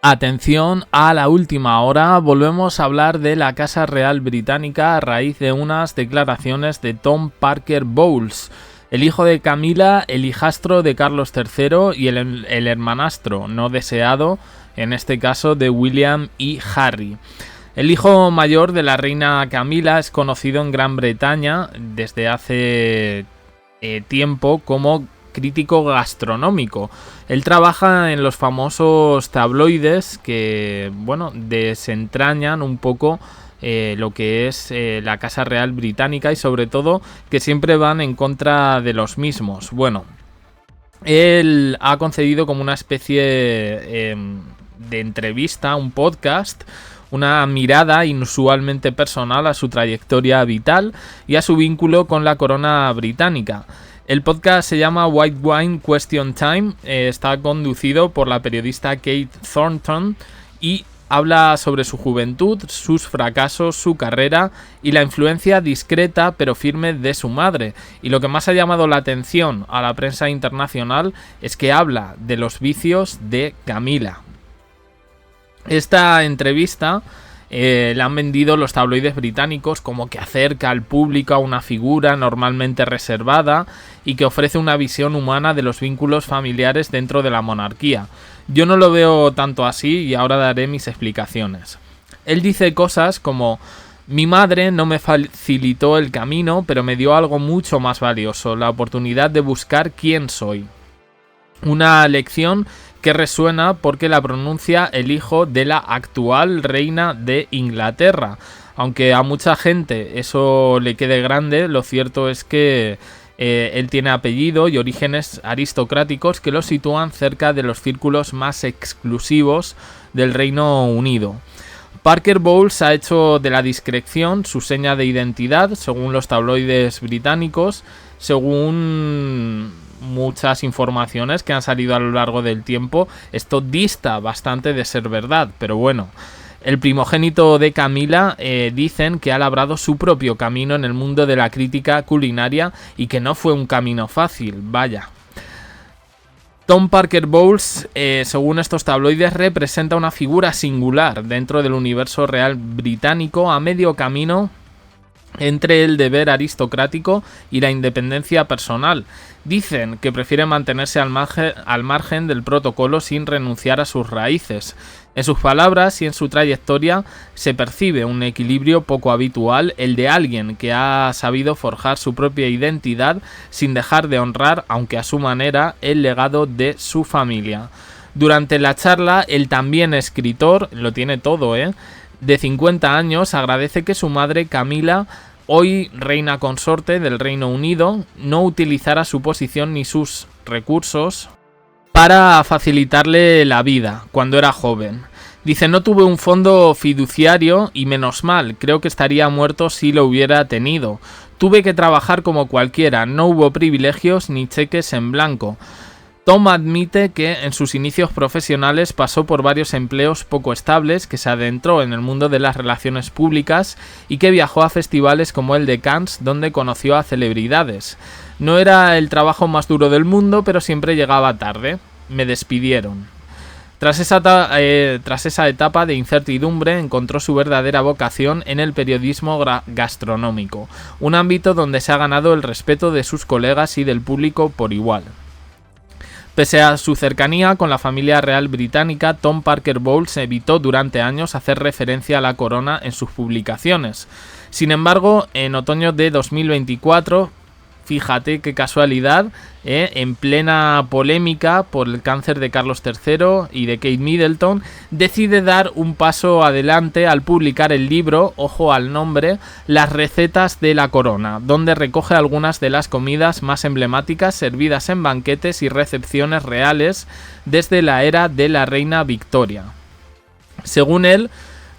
Atención a la última hora, volvemos a hablar de la Casa Real Británica a raíz de unas declaraciones de Tom Parker Bowles, el hijo de Camila, el hijastro de Carlos III y el hermanastro no deseado, en este caso de William y Harry. El hijo mayor de la reina Camila es conocido en Gran Bretaña desde hace tiempo como crítico gastronómico. Él trabaja en los famosos tabloides que, desentrañan un poco lo que es la Casa Real Británica y sobre todo que siempre van en contra de los mismos. Bueno, él ha concedido como una especie de entrevista, un podcast, una mirada inusualmente personal a su trayectoria vital y a su vínculo con la corona británica. El podcast se llama White Wine Question Time, está conducido por la periodista Kate Thornton y habla sobre su juventud, sus fracasos, su carrera y la influencia discreta pero firme de su madre. Y lo que más ha llamado la atención a la prensa internacional es que habla de los vicios de Camila. Esta entrevista la han vendido los tabloides británicos como que acerca al público a una figura normalmente reservada y que ofrece una visión humana de los vínculos familiares dentro de la monarquía. Yo no lo veo tanto así y ahora daré mis explicaciones. Él dice cosas como: mi madre no me facilitó el camino, pero me dio algo mucho más valioso, la oportunidad de buscar quién soy. Una lección que resuena porque la pronuncia el hijo de la actual reina de Inglaterra. Aunque a mucha gente eso le quede grande, lo cierto es que él tiene apellido y orígenes aristocráticos que lo sitúan cerca de los círculos más exclusivos del Reino Unido. Parker Bowles ha hecho de la discreción su seña de identidad, según los tabloides británicos, según muchas informaciones que han salido a lo largo del tiempo. Esto dista bastante de ser verdad, pero bueno. El primogénito de Camila dicen que ha labrado su propio camino en el mundo de la crítica culinaria y que no fue un camino fácil, vaya. Tom Parker Bowles, según estos tabloides, representa una figura singular dentro del universo real británico a medio camino entre el deber aristocrático y la independencia personal. Dicen que prefiere mantenerse al margen del protocolo sin renunciar a sus raíces. En sus palabras y en su trayectoria se percibe un equilibrio poco habitual, el de alguien que ha sabido forjar su propia identidad sin dejar de honrar, aunque a su manera, el legado de su familia. Durante la charla, el también escritor, lo tiene todo, de 50 años, agradece que su madre Camila, hoy reina consorte del Reino Unido, no utilizara su posición ni sus recursos para facilitarle la vida cuando era joven. Dice: no tuve un fondo fiduciario y menos mal, creo que estaría muerto si lo hubiera tenido. Tuve que trabajar como cualquiera, no hubo privilegios ni cheques en blanco. Tom admite que en sus inicios profesionales pasó por varios empleos poco estables, que se adentró en el mundo de las relaciones públicas y que viajó a festivales como el de Cannes, donde conoció a celebridades. No era el trabajo más duro del mundo, pero siempre llegaba tarde. Me despidieron. Tras esa etapa de incertidumbre, encontró su verdadera vocación en el periodismo gastronómico, un ámbito donde se ha ganado el respeto de sus colegas y del público por igual. Pese a su cercanía con la familia real británica, Tom Parker Bowles evitó durante años hacer referencia a la corona en sus publicaciones. Sin embargo, en otoño de 2024, fíjate qué casualidad, en plena polémica por el cáncer de Carlos III y de Kate Middleton, decide dar un paso adelante al publicar el libro, ojo al nombre, Las recetas de la corona, donde recoge algunas de las comidas más emblemáticas servidas en banquetes y recepciones reales desde la era de la reina Victoria. Según él,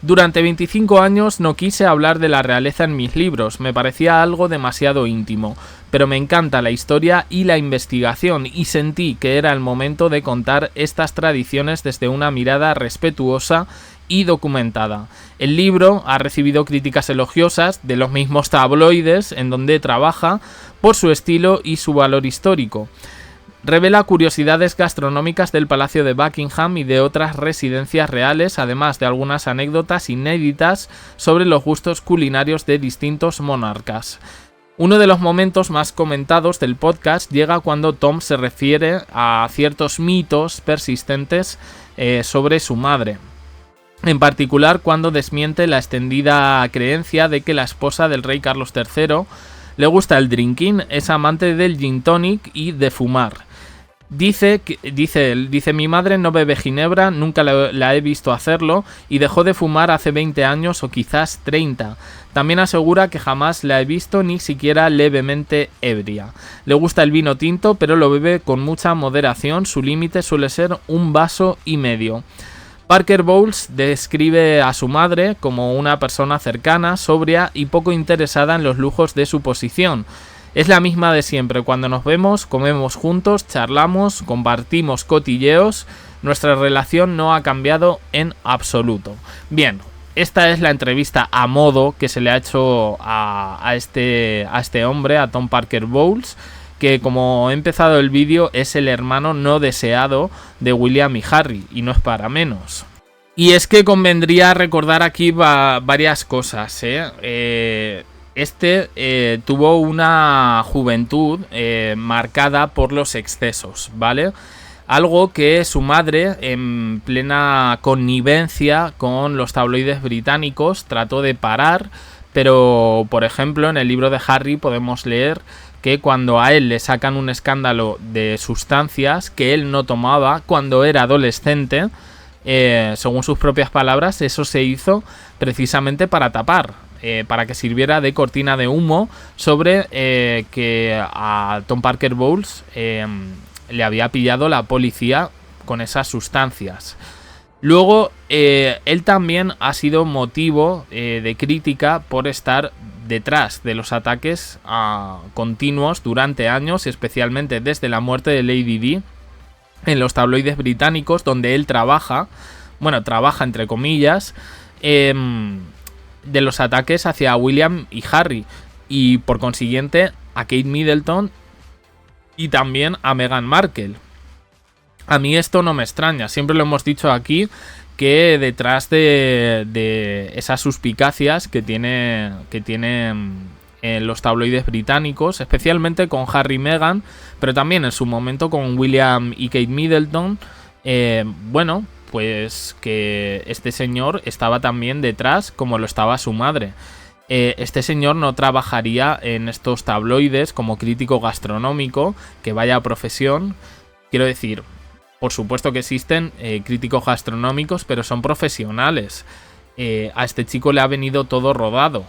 durante 25 años no quise hablar de la realeza en mis libros, me parecía algo demasiado íntimo, pero me encanta la historia y la investigación y sentí que era el momento de contar estas tradiciones desde una mirada respetuosa y documentada. El libro ha recibido críticas elogiosas de los mismos tabloides en donde trabaja por su estilo y su valor histórico. Revela curiosidades gastronómicas del Palacio de Buckingham y de otras residencias reales, además de algunas anécdotas inéditas sobre los gustos culinarios de distintos monarcas. Uno de los momentos más comentados del podcast llega cuando Tom se refiere a ciertos mitos persistentes sobre su madre. En particular, cuando desmiente la extendida creencia de que la esposa del rey Carlos III le gusta el drinking, es amante del gin tonic y de fumar. Dice mi madre no bebe ginebra, nunca la he visto hacerlo y dejó de fumar hace 20 años o quizás 30. También asegura que jamás la he visto ni siquiera levemente ebria. Le gusta el vino tinto, pero lo bebe con mucha moderación, su límite suele ser 1,5 vasos. Parker Bowles describe a su madre como una persona cercana, sobria y poco interesada en los lujos de su posición. Es la misma de siempre, cuando nos vemos, comemos juntos, charlamos, compartimos cotilleos, nuestra relación no ha cambiado en absoluto. Bien, esta es la entrevista a modo que se le ha hecho a este hombre, a Tom Parker Bowles, que como he empezado el vídeo es el hermano no deseado de William y Harry, y no es para menos. Y es que convendría recordar aquí varias cosas, tuvo una juventud marcada por los excesos, ¿vale? Algo que su madre, en plena connivencia con los tabloides británicos, trató de parar, pero, por ejemplo, en el libro de Harry podemos leer que cuando a él le sacan un escándalo de sustancias que él no tomaba cuando era adolescente, según sus propias palabras, eso se hizo precisamente para tapar, para que sirviera de cortina de humo sobre que a Tom Parker Bowles le había pillado la policía con esas sustancias. Luego, él también ha sido motivo de crítica por estar detrás de los ataques continuos durante años, especialmente desde la muerte de Lady Di, en los tabloides británicos, donde él trabaja entre comillas, de los ataques hacia William y Harry, y por consiguiente a Kate Middleton y también a Meghan Markle. A mí esto no me extraña, siempre lo hemos dicho aquí, que detrás de esas suspicacias que tienen los tabloides británicos, especialmente con Harry y Meghan, pero también en su momento con William y Kate Middleton, pues que este señor estaba también detrás, como lo estaba su madre. Este señor no trabajaría en estos tabloides como crítico gastronómico, que vaya profesión. Quiero decir, por supuesto que existen críticos gastronómicos, pero son profesionales. A este chico le ha venido todo rodado.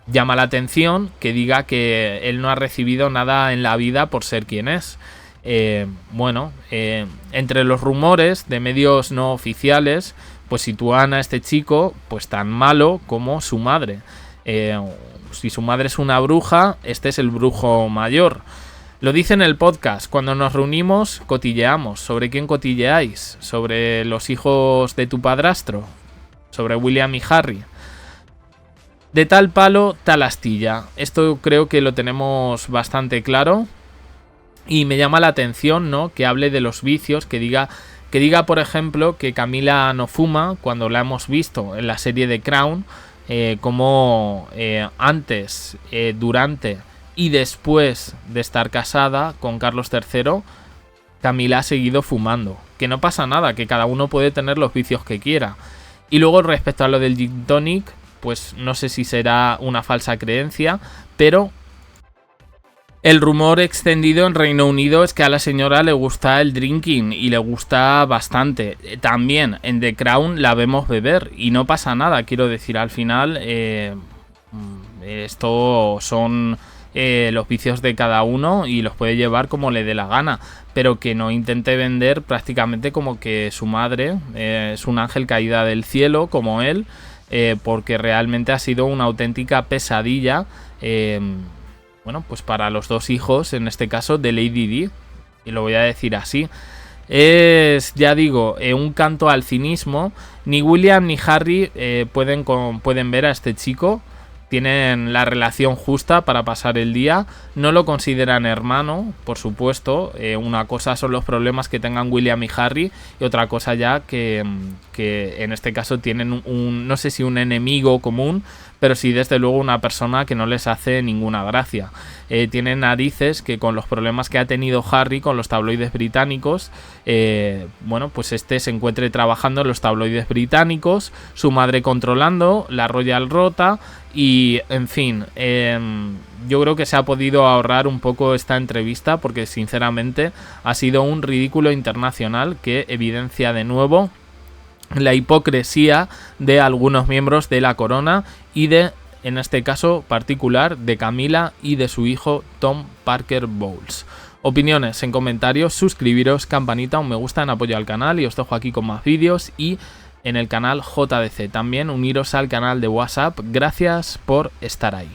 Llama la atención que diga que él no ha recibido nada en la vida por ser quien es. Entre los rumores de medios no oficiales, pues sitúan a este chico pues tan malo como su madre. Si su madre es una bruja, este es el brujo mayor. Lo dice en el podcast: cuando nos reunimos cotilleamos. ¿Sobre quién cotilleáis? ¿Sobre los hijos de tu padrastro? ¿Sobre William y Harry? De tal palo, tal astilla. Esto creo que lo tenemos bastante claro. Y me llama la atención, ¿no?, que hable de los vicios, que diga, por ejemplo, que Camila no fuma, cuando la hemos visto en la serie de Crown, como antes, durante y después de estar casada con Carlos III, Camila ha seguido fumando. Que no pasa nada, que cada uno puede tener los vicios que quiera. Y luego, respecto a lo del gin tonic, pues no sé si será una falsa creencia, pero el rumor extendido en Reino Unido es que a la señora le gusta el drinking y le gusta bastante. También en The Crown la vemos beber y no pasa nada. Quiero decir, al final esto son los vicios de cada uno y los puede llevar como le dé la gana, pero que no intente vender prácticamente como que su madre es un ángel caída del cielo como él, porque realmente ha sido una auténtica pesadilla, pues para los dos hijos, en este caso de Lady Di, y lo voy a decir así. Es, ya digo, un canto al cinismo. Ni William ni Harry pueden ver a este chico tienen la relación justa para pasar el día, no lo consideran hermano, por supuesto, una cosa son los problemas que tengan William y Harry y otra cosa ya que en este caso tienen no sé si un enemigo común, pero sí desde luego una persona que no les hace ninguna gracia. Tienen narices que con los problemas que ha tenido Harry con los tabloides británicos, bueno, pues se encuentre trabajando en los tabloides británicos, su madre controlando, la Royal rota y, en fin, yo creo que se ha podido ahorrar un poco esta entrevista porque sinceramente ha sido un ridículo internacional que evidencia de nuevo la hipocresía de algunos miembros de la corona y en este caso particular, de Camila y de su hijo Tom Parker Bowles. Opiniones en comentarios, suscribiros, campanita, un me gusta en apoyo al canal y os dejo aquí con más vídeos y en el canal JDC. También uniros al canal de WhatsApp. Gracias por estar ahí.